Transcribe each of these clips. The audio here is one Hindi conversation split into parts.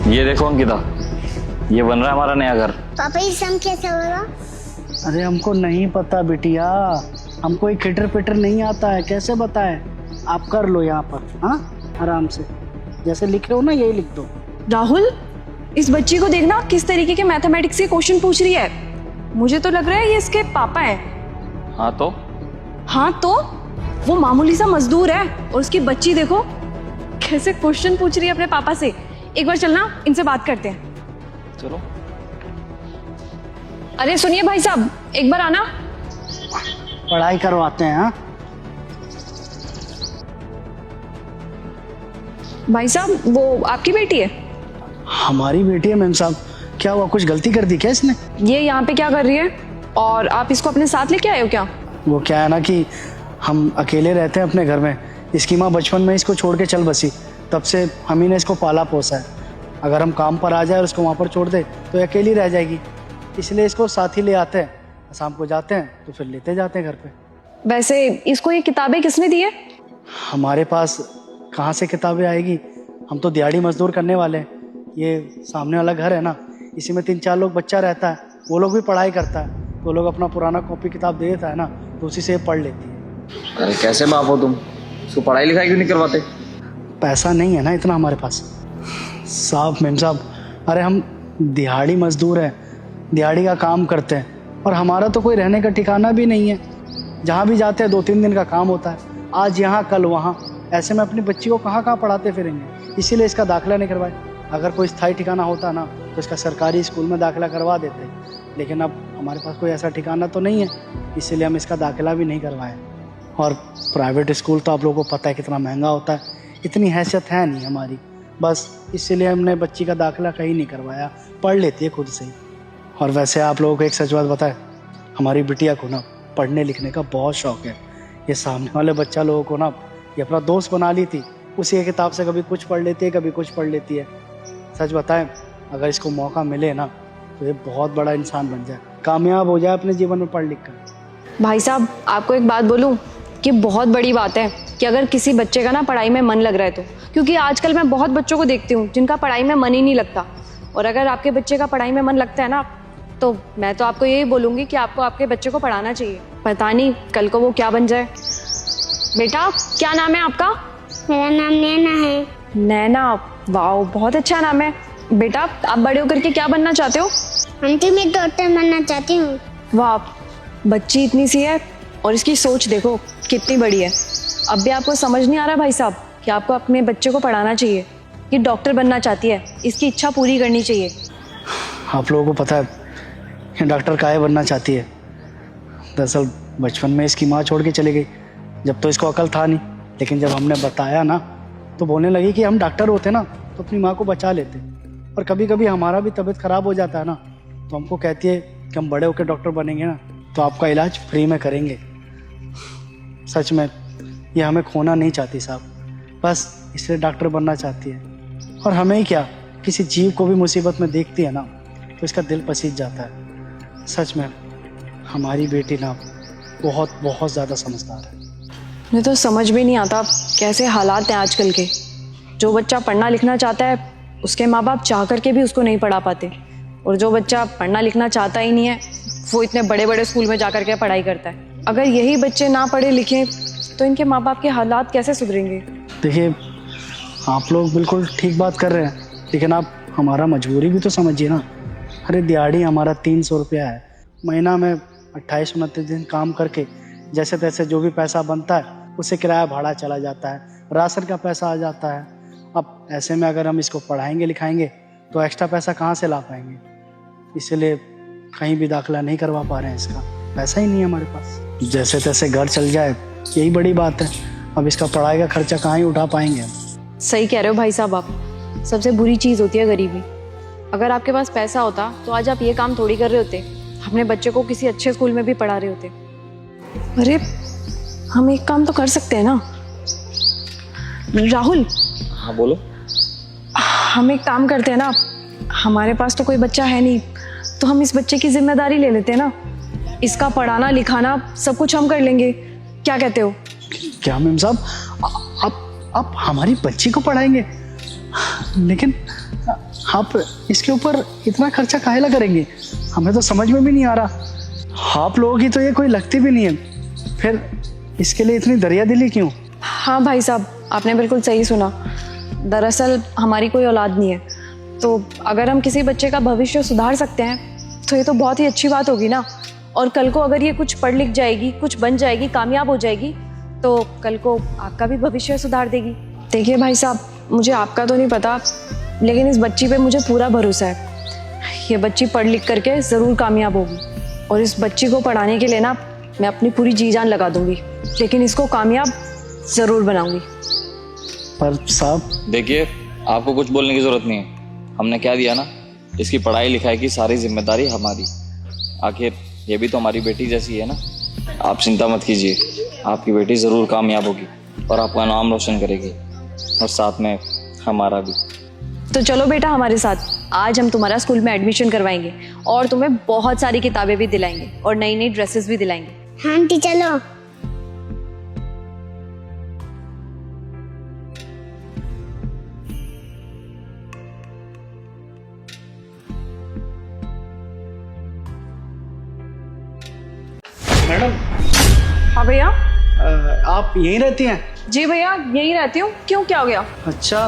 ये देखो अंकिता, ये बन रहा है हमारा नया घर। पापा ये सम कैसे होगा? अरे हमको नहीं पता बिटिया, हमको ये खिटर पिटर नहीं आता है, कैसे बताएं? आप कर लो यहाँ पर, हाँ आराम से, जैसे लिख रहे हो ना यही लिख दो। राहुल, इस बच्ची को देखना किस तरीके के मैथमेटिक्स के क्वेश्चन पूछ रही है। मुझे तो लग रहा है ये इसके पापा है। हाँ तो वो मामूली सा मजदूर है और उसकी बच्ची देखो कैसे क्वेश्चन पूछ रही है अपने पापा से। एक बार चलना, इनसे बात करते हैं। चलो। अरे सुनिए भाई साहब, एक बार आना। पढ़ाई करवाते हैं। हाँ भाई साहब, वो आपकी बेटी है? हमारी बेटी है मैम साहब। क्या हुआ, कुछ गलती कर दी क्या इसने? ये यहाँ पे क्या कर रही है और आप इसको अपने साथ लेके आए हो क्या? वो क्या है ना कि हम अकेले रहते हैं अपने घर में। इसकी माँ बचपन में इसको छोड़ के चल बसी, तब से हम ही ने इसको पाला पोसा है। अगर हम काम पर आ जाए और उसको वहाँ पर छोड़ दे तो ये अकेली रह जाएगी, इसलिए इसको साथ ही ले आते हैं। शाम को जाते हैं तो फिर लेते जाते हैं घर पे। वैसे इसको ये किताबें किसने दी है? हमारे पास कहाँ से किताबें आएगी, हम तो दिहाड़ी मजदूर करने वाले हैं। ये सामने वाला घर है ना, इसी में 3-4 लोग बच्चा रहता है, वो लोग भी पढ़ाई करता है, तो लोग अपना पुराना कॉपी किताब दे देता है ना, तो उसी से पढ़ लेती है। अरे कैसे बाप हो तुम, उसको पढ़ाई लिखाई क्यों नहीं करवाते? पैसा नहीं है ना इतना हमारे पास साहब। मेम साहब, अरे हम दिहाड़ी मजदूर हैं, दिहाड़ी का काम करते हैं और हमारा तो कोई रहने का ठिकाना भी नहीं है। जहाँ भी जाते हैं 2-3 दिन का काम होता है, आज यहाँ कल वहाँ। ऐसे में अपनी बच्ची को कहाँ कहाँ पढ़ाते फिरेंगे, इसीलिए इसका दाखिला नहीं करवाए। अगर कोई स्थायी ठिकाना होता ना तो इसका सरकारी स्कूल में दाखिला करवा देते, लेकिन अब हमारे पास कोई ऐसा ठिकाना तो नहीं है, इसीलिए हम इसका दाखिला भी नहीं करवाए। और प्राइवेट स्कूल तो आप लोगों को पता है कितना महंगा होता है, इतनी हैसियत है नहीं हमारी, बस इसीलिए हमने बच्ची का दाखिला कहीं नहीं करवाया। पढ़ लेती है खुद से ही। और वैसे आप लोगों को एक सच बात बताए, हमारी बिटिया को ना पढ़ने लिखने का बहुत शौक है। ये सामने वाले बच्चा लोगों को ना ये अपना दोस्त बना ली थी, उसी किताब से कभी कुछ पढ़ लेती है कभी कुछ पढ़ लेती है। सच बताएं, अगर इसको मौका मिले ना तो ये बहुत बड़ा इंसान बन जाए, कामयाब हो जाए अपने जीवन में पढ़ लिख कर। भाई साहब, आपको एक बात बोलूं कि बहुत बड़ी बात है कि अगर किसी बच्चे का ना पढ़ाई में मन लग रहा है तो, क्योंकि आजकल मैं बहुत बच्चों को देखती हूँ जिनका पढ़ाई में मन ही नहीं लगता। और अगर आपके बच्चे का पढ़ाई में मन लगता है ना, तो मैं तो आपको यही बोलूँगी कि आपको आपके बच्चे को पढ़ाना चाहिए। पता नहीं कल को वो क्या बन जाए। बेटा, क्या नाम है आपका? मेरा नाम नैना है। नैना, वाह बहुत अच्छा नाम है। बेटा, आप बड़े होकर के क्या बनना चाहते हो? हम तो मैं डॉक्टर बनना चाहती हूँ। वाह, बच्ची इतनी सी है और इसकी सोच देखो कितनी बड़ी है। अब भी आपको समझ नहीं आ रहा भाई साहब कि आपको अपने बच्चे को पढ़ाना चाहिए। ये डॉक्टर बनना चाहती है, इसकी इच्छा पूरी करनी चाहिए। आप लोगों को पता है कि डॉक्टर काहे बनना चाहती है? दरअसल बचपन में इसकी माँ छोड़ के चली गई, जब तो इसको अकल था नहीं, लेकिन जब हमने बताया ना तो बोलने लगी कि हम डॉक्टर होते ना तो अपनी माँ को बचा लेते। और कभी कभी हमारा भी तबीयत खराब हो जाता है ना, तो हमको कहती है कि हम बड़े होकर डॉक्टर बनेंगे ना तो आपका इलाज फ्री में करेंगे। सच में ये हमें खोना नहीं चाहती साहब, बस इसलिए डॉक्टर बनना चाहती है। और हमें ही क्या, किसी जीव को भी मुसीबत में देखती है ना तो इसका दिल पसीज जाता है। सच में हमारी बेटी ना बहुत बहुत ज़्यादा समझदार है। मुझे तो समझ भी नहीं आता कैसे हालात हैं आजकल के। जो बच्चा पढ़ना लिखना चाहता है उसके माँ बाप चाह करके भी उसको नहीं पढ़ा पाते, और जो बच्चा पढ़ना लिखना चाहता ही नहीं है वो इतने बड़े बड़े स्कूल में जा कर के पढ़ाई करता है। अगर यही बच्चे ना पढ़े लिखे तो इनके माँ बाप के हालात कैसे सुधरेंगे? देखिए, आप लोग बिल्कुल ठीक बात कर रहे हैं, लेकिन आप हमारा मजबूरी भी तो समझिए ना। अरे दिहाड़ी हमारा 300 रुपया है, महीना में 28-29 दिन काम करके जैसे तैसे जो भी पैसा बनता है उससे किराया भाड़ा चला जाता है, राशन का पैसा आ जाता है। अब ऐसे में अगर हम इसको पढ़ाएंगे लिखाएंगे तो एक्स्ट्रा पैसा कहाँ से ला पाएंगे, इसलिए कहीं भी दाखिला नहीं करवा पा रहे हैं। इसका पैसा ही नहीं है हमारे पास। जैसे तैसे घर चल जाए यही बड़ी बात है, अब इसका पढ़ाई का खर्चा कहाँ ही उठा पाएंगे हम। सही कह रहे हो भाई साहब आप। सबसे बुरी चीज़ होती है गरीबी। अगर आपके पास पैसा होता तो आज आप ये काम थोड़ी कर रहे होते, अपने बच्चे को किसी अच्छे स्कूल में भी पढ़ा रहे होते। अरे हम एक काम तो कर सकते हैं ना राहुल। हाँ बोलो। हम एक काम करते हैं ना, हमारे पास तो कोई बच्चा है नहीं, तो हम इस बच्चे की जिम्मेदारी ले लेते हैं ना। इसका पढ़ाना लिखाना सब कुछ हम कर लेंगे, क्या कहते हो? क्या मैम साहब, आप हमारी बच्ची को पढ़ाएंगे? लेकिन आप इसके ऊपर इतना खर्चा काहे ला करेंगे? हमें तो समझ में भी नहीं आ रहा। आप लोगों की तो ये कोई लगती भी नहीं है, फिर इसके लिए इतनी दरियादिली क्यों? हाँ भाई साहब, आपने बिल्कुल सही सुना। दरअसल हमारी कोई औलाद नहीं है, तो अगर हम किसी बच्चे का भविष्य सुधार सकते हैं तो ये तो बहुत ही अच्छी बात होगी ना। और कल को अगर ये कुछ पढ़ लिख जाएगी, कुछ बन जाएगी, कामयाब हो जाएगी, तो कल को आपका भी भविष्य सुधार देगी। देखिए भाई साहब, मुझे आपका तो नहीं पता, लेकिन इस बच्ची पे मुझे पूरा भरोसा है। ये बच्ची पढ़ लिख करके ज़रूर कामयाब होगी, और इस बच्ची को पढ़ाने के लिए ना मैं अपनी पूरी जी जान लगा दूंगी, लेकिन इसको कामयाब ज़रूर बनाऊंगी। पर साहब देखिए, आपको कुछ बोलने की जरूरत नहीं है। हमने क्या दिया ना, इसकी पढ़ाई लिखाई की सारी जिम्मेदारी हमारी। आखिर ये भी तो हमारी बेटी जैसी है ना। आप चिंता मत कीजिए, आपकी बेटी ज़रूर कामयाब होगी और आपका नाम रोशन करेगी, और साथ में हमारा भी। तो चलो बेटा हमारे साथ, आज हम तुम्हारा स्कूल में एडमिशन करवाएंगे और तुम्हें बहुत सारी किताबें भी दिलाएंगे और नई नई ड्रेसेस भी दिलाएंगे। हाँ आंटी चलो। मैडम, हाँ भैया। आप यहीं रहती हैं? जी भैया, यहीं रहती हूँ। क्यों, क्या हो गया? अच्छा,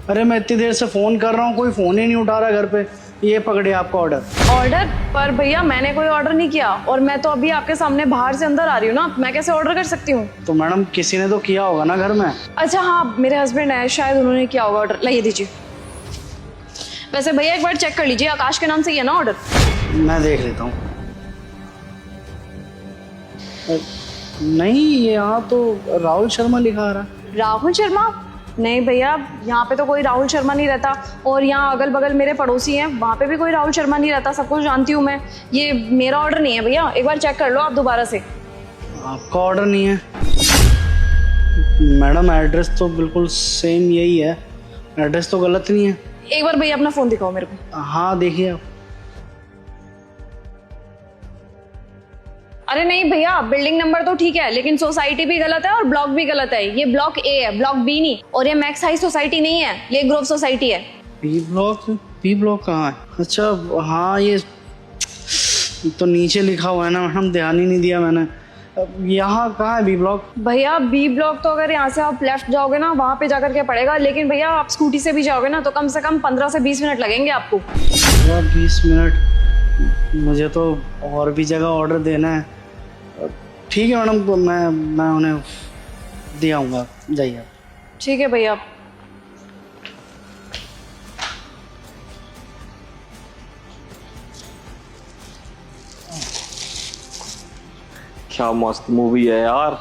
अरे मैं इतनी देर से फ़ोन कर रहा हूँ, कोई फ़ोन ही नहीं उठा रहा घर पे। ये पकड़े आपका ऑर्डर। ऑर्डर? पर भैया मैंने कोई ऑर्डर नहीं किया, और मैं तो अभी आपके सामने बाहर से अंदर आ रही हूँ ना, मैं कैसे ऑर्डर कर सकती हूँ? तो मैडम किसी ने तो किया होगा ना घर में। अच्छा हाँ, मेरे हस्बैंड है, शायद उन्होंने किया होगा ऑर्डर। लाइए दीजिए। वैसे भैया एक बार चेक कर लीजिए, आकाश के नाम से ही है ना ऑर्डर? मैं देख लेता हूँ। नहीं, ये यहाँ तो राहुल शर्मा लिखा आ रहा। राहुल शर्मा? नहीं भैया, यहाँ पे तो कोई राहुल शर्मा नहीं रहता, और यहाँ अगल बगल मेरे पड़ोसी हैं, वहाँ पे भी कोई राहुल शर्मा नहीं रहता, सबको जानती हूँ मैं। ये मेरा ऑर्डर नहीं है भैया, एक बार चेक कर लो आप दोबारा से। आपका ऑर्डर नहीं है? मैडम एड्रेस तो बिल्कुल सेम यही है, एड्रेस तो गलत नहीं है। एक बार भैया अपना फ़ोन दिखाओ मेरे को। हाँ देखिए आप। अरे नहीं भैया, बिल्डिंग नंबर तो ठीक है, लेकिन सोसाइटी भी गलत है और ब्लॉक भी गलत है। ये ब्लॉक ए है, ब्लॉक बी नहीं। और ये मैक्स हाई सोसाइटी नहीं है, ये ग्रोव सोसाइटी है। बी ब्लॉक कहाँ है? अच्छा हाँ, ये तो नीचे लिखा हुआ है ना मैडम, ध्यान ही नहीं दिया मैंने। यहाँ कहाँ है बी ब्लॉक? भैया बी ब्लॉक तो अगर यहाँ से आप लेफ्ट जाओगे ना, वहाँ पे जाकर के पड़ेगा, लेकिन भैया आप स्कूटी से भी जाओगे ना तो कम से कम 15 से 20 मिनट लगेंगे आपको। 20 मिनट? मुझे तो और भी जगह ऑर्डर देना है। ठीक है मैडम, तो मैं उन्हें दे आऊँगा, जाइए। ठीक है भैया। क्या मस्त मूवी है यार।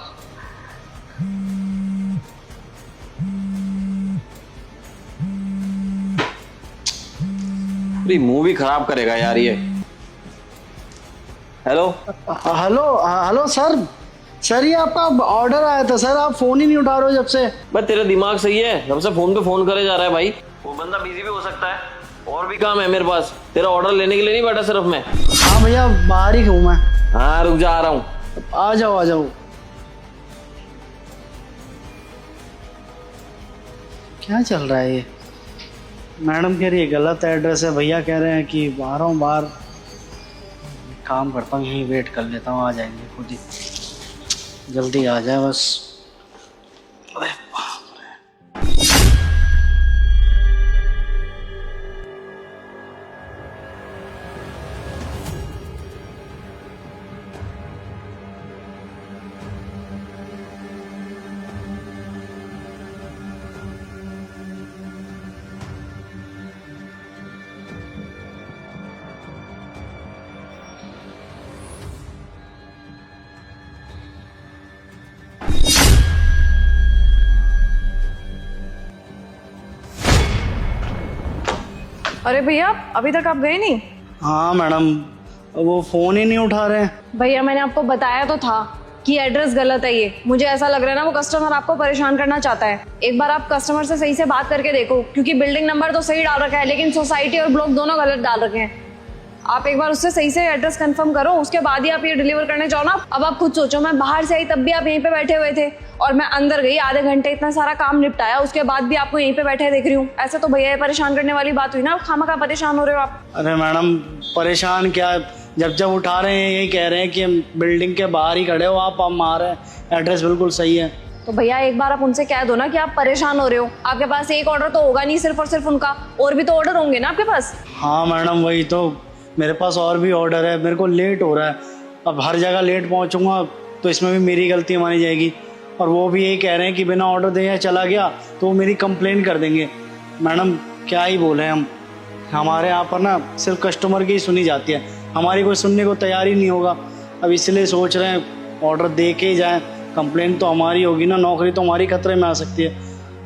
पूरी मूवी खराब करेगा यार ये। हेलो हेलो सर, ये आपका ऑर्डर आया था सर, आप फ़ोन ही नहीं उठा रहे हो जब से। भाई तेरा दिमाग सही है, जब से फोन पे फोन करे जा रहा है भाई। वो बंदा बिजी भी हो सकता है, और भी काम है मेरे पास। तेरा ऑर्डर लेने के लिए नहीं बैठा सिर्फ मैं। हाँ भैया, बाहर ही हूँ मैं। हाँ रुक जा, आ रहा हूँ। आ जाओ। क्या चल रहा है ये? मैडम कह रही है गलत एड्रेस है, भैया कह रहे हैं कि आ रहा हूँ बाहर। काम करता हूँ, यहीं वेट कर लेता हूँ, आ जाएंगे खुद ही, जल्दी आ जाए बस। अरे अरे भैया, अभी तक आप गए नहीं? हाँ मैडम, वो फ़ोन ही नहीं उठा रहे हैं। भैया मैंने आपको बताया तो था कि एड्रेस गलत है। ये मुझे ऐसा लग रहा है ना, वो कस्टमर आपको परेशान करना चाहता है। एक बार आप कस्टमर से सही से बात करके देखो, क्योंकि बिल्डिंग नंबर तो सही डाल रखा है, लेकिन सोसाइटी और ब्लॉक दोनों गलत डाल रखे हैं। आप एक बार उससे सही से एड्रेस कंफर्म करो, उसके बाद ही आप ये डिलीवर करने जाओ ना। अब आप खुद सोचो, मैं बाहर से आई तब भी आप यहीं पे बैठे हुए थे, और मैं अंदर गई आधे घंटे इतना सारा काम निपटाया, उसके बाद भी आपको यहीं पे बैठे देख रही हूँ। ऐसे तो भैया ये परेशान करने वाली बात हुई ना, खामखा परेशान हो रहे हो आप। अरे मैडम परेशान क्या, जब जब उठा रहे हैं यही कह रहे हैं कि हम बिल्डिंग के बाहर ही खड़े हो आप, हम आ रहे हैं, एड्रेस बिल्कुल सही है। तो भैया एक बार आप उनसे कह दो ना कि आप परेशान हो रहे हो, आपके पास एक ऑर्डर तो होगा नहीं सिर्फ और सिर्फ उनका, और भी तो ऑर्डर होंगे ना आपके पास। हाँ मैडम वही तो, मेरे पास और भी ऑर्डर है, मेरे को लेट हो रहा है, अब हर जगह लेट पहुंचूंगा तो इसमें भी मेरी गलती मानी जाएगी, और वो भी यही कह रहे हैं कि बिना ऑर्डर दिए चला गया तो वो मेरी कंप्लेन कर देंगे। मैडम क्या ही बोले हम, हमारे यहाँ पर ना सिर्फ कस्टमर की ही सुनी जाती है, हमारी कोई सुनने को तैयार ही नहीं होगा। अब इसलिए सोच रहे हैं ऑर्डर दे के ही जाएँ, कंप्लेन तो हमारी होगी ना, नौकरी तो हमारी खतरे में आ सकती है,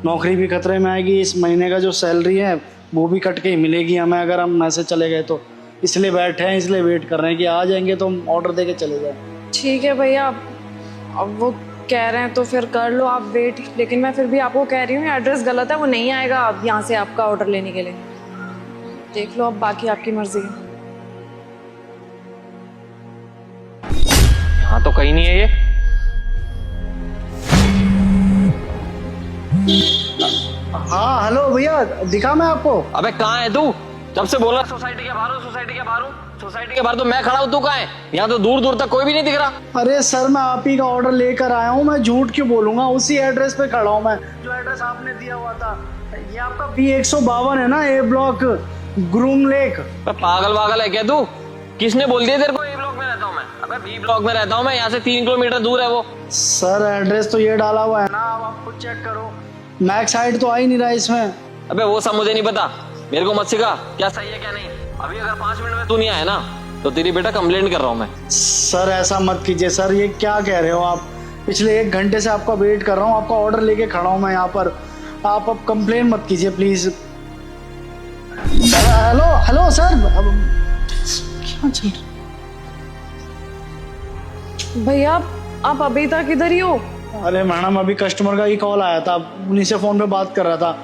नौकरी भी खतरे में आएगी, इस महीने का जो सैलरी है वो भी कट के ही मिलेगी हमें अगर हम ऐसे चले गए तो। इसलिए बैठे हैं, इसलिए वेट कर रहे हैं कि आ जाएंगे तो हम ऑर्डर दे के चले जाएँ। ठीक है भैया, अब वो कह रहे हैं तो फिर कर लो आप वेट, लेकिन मैं फिर भी आपको कह रही हूँ एड्रेस गलत है, वो नहीं आएगा अब यहाँ से आपका ऑर्डर लेने के लिए। देख लो अब, बाकी आपकी मर्जी है। हाँ तो कहीं नहीं है ये। हाँ हेलो भैया, दिखा मैं आपको। अबे कहाँ है तू? जब से बोला सोसाइटी के बाहर हूँ, सोसाइटी के बाहर हूँ, सोसाइटी के बाहर तो मैं खड़ा हूँ, तू कहाँ है? यहाँ तो दूर दूर तक कोई भी नहीं दिख रहा। अरे सर मैं आप ही का ऑर्डर लेकर आया हूँ, मैं झूठ क्यों बोलूंगा, उसी एड्रेस पे खड़ा हूँ मैं, जो एड्रेस आपने दिया हुआ था। ये आपका B152 है ना, ए ब्लॉक ग्रूम लेक। पागल वागल है क्या तू? किसने बोल दिया तेरे को ए ब्लॉक में रहता हूँ मैं? अबे बी ब्लॉक में रहता हूँ मैं, यहाँ से 3 किलोमीटर दूर है वो। सर एड्रेस तो ये डाला हुआ है ना, अब आप खुद चेक करो, मैक्स हाइट तो आ ही नहीं रहा इसमें। अबे वो सब मुझे नहीं पता, मेरे को मत सिखा क्या सही है क्या नहीं। अभी अगर 5 मिनट में तू नहीं आया ना तो तेरी बेटा कंप्लेंट कर रहा हूँ मैं। सर ऐसा मत कीजिए सर, ये क्या कह रहे हो आप, पिछले 1 घंटे से आपका वेट कर रहा हूँ, आपका ऑर्डर लेके खड़ा हूँ मैं यहाँ पर, आप अब कंप्लेन मत कीजिए प्लीज। हेलो हेलो सर, क्या चल रहा? भैया आप अभी तक इधर ही हो? अरे मैडम अभी कस्टमर का ही कॉल आया था, उन्हीं से फ़ोन पे बात कर रहा था।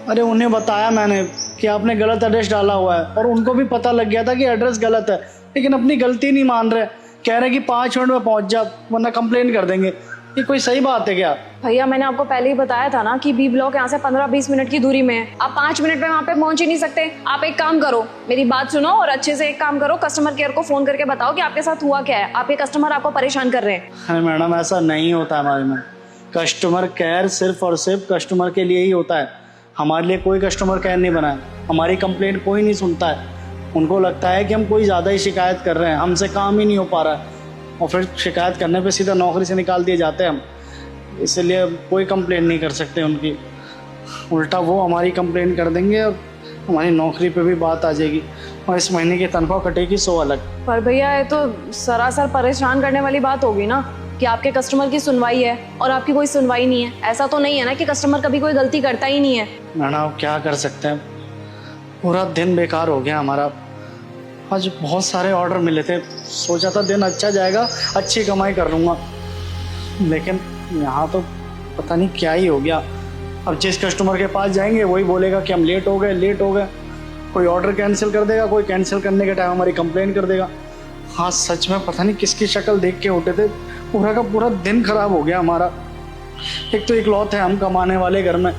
अरे उन्हें बताया मैंने कि आपने गलत एड्रेस डाला हुआ है, और उनको भी पता लग गया था कि एड्रेस गलत है, लेकिन अपनी गलती नहीं मान रहे, कह रहे कि 5 मिनट में पहुंच जा वरना कंप्लेन कर देंगे। ये कोई सही बात है क्या? भैया मैंने आपको पहले ही बताया था ना कि बी ब्लॉक यहाँ से 15-20 मिनट की दूरी में है, आप 5 मिनट में वहाँ पे पहुंच ही नहीं सकते। आप एक काम करो, मेरी बात सुनो और अच्छे से एक काम करो, कस्टमर केयर को फोन करके बताओ कि आपके साथ हुआ क्या है, आपके कस्टमर आपको परेशान कर रहे हैं। अरे मैडम ऐसा नहीं होता हमारे में, कस्टमर केयर सिर्फ और सिर्फ कस्टमर के लिए ही होता है, हमारे लिए कोई कस्टमर केयर नहीं बना है, हमारी कंप्लेंट कोई नहीं सुनता है, उनको लगता है कि हम कोई ज़्यादा ही शिकायत कर रहे हैं, हमसे काम ही नहीं हो पा रहा है, और फिर शिकायत करने पे सीधा नौकरी से निकाल दिए जाते हैं हम, इसलिए कोई कंप्लेंट नहीं कर सकते उनकी, उल्टा वो हमारी कंप्लेंट कर देंगे और हमारी नौकरी पे भी बात आ जाएगी, और इस महीने की तनख्वाह कटेगी 100 अलग। पर भैया ये तो सरासर परेशान करने वाली बात होगी ना कि आपके कस्टमर की सुनवाई है और आपकी कोई सुनवाई नहीं है। ऐसा तो नहीं है ना कि कस्टमर कभी कोई गलती करता ही नहीं है। मैडम क्या कर सकते हैं, पूरा दिन बेकार हो गया हमारा, आज बहुत सारे ऑर्डर मिले थे, सोचा था दिन अच्छा जाएगा, अच्छी कमाई कर लूँगा, लेकिन यहाँ तो पता नहीं क्या ही हो गया। अब जिस कस्टमर के पास जाएंगे वही बोलेगा कि हम लेट हो गए, कोई ऑर्डर कैंसिल कर देगा, कोई कैंसिल करने के टाइम हमारी कंप्लेन कर देगा। हाँ सच में पता नहीं किसकी शक्ल देख के उठे थे, पूरा का पूरा दिन खराब हो गया हमारा। एक तो इकलौते हैं हम कमाने वाले घर में,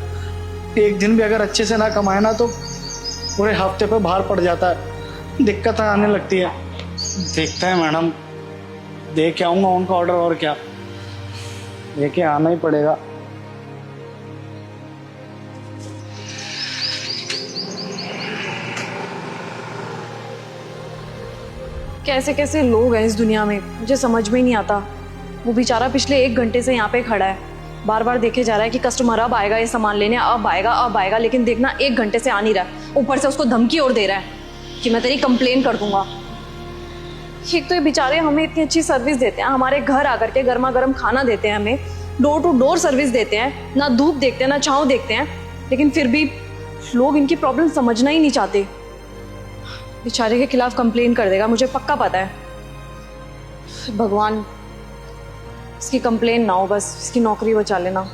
एक दिन भी अगर अच्छे से ना कमाए ना तो पूरे हफ्ते पे भार पड़ जाता है, दिक्कतें आने लगती है। देखते हैं मैडम, दे के आऊँगा उनका ऑर्डर, और क्या लेके आना ही पड़ेगा। कैसे कैसे लोग हैं इस दुनिया में, मुझे समझ में ही नहीं आता। वो बेचारा पिछले 1 घंटे से यहाँ पे खड़ा है, बार बार देखे जा रहा है कि कस्टमर अब आएगा ये सामान लेने, अब आएगा, लेकिन देखना 1 घंटे से आ नहीं रहा है, ऊपर से उसको धमकी और दे रहा है कि मैं तेरी कंप्लेन कर दूंगा। एक तो ये बेचारे हमें इतनी अच्छी सर्विस देते हैं, हमारे घर आकर के गर्मा गर्म खाना देते हैं, हमें डोर टू डोर सर्विस देते हैं, ना धूप देखते हैं ना छाँव देखते हैं, लेकिन फिर भी लोग इनकी प्रॉब्लम समझना ही नहीं चाहते। बेचारे के खिलाफ कंप्लेन कर देगा, मुझे पक्का पता है। भगवान इसकी कंप्लेन ना हो, बस इसकी नौकरी बचा लेना।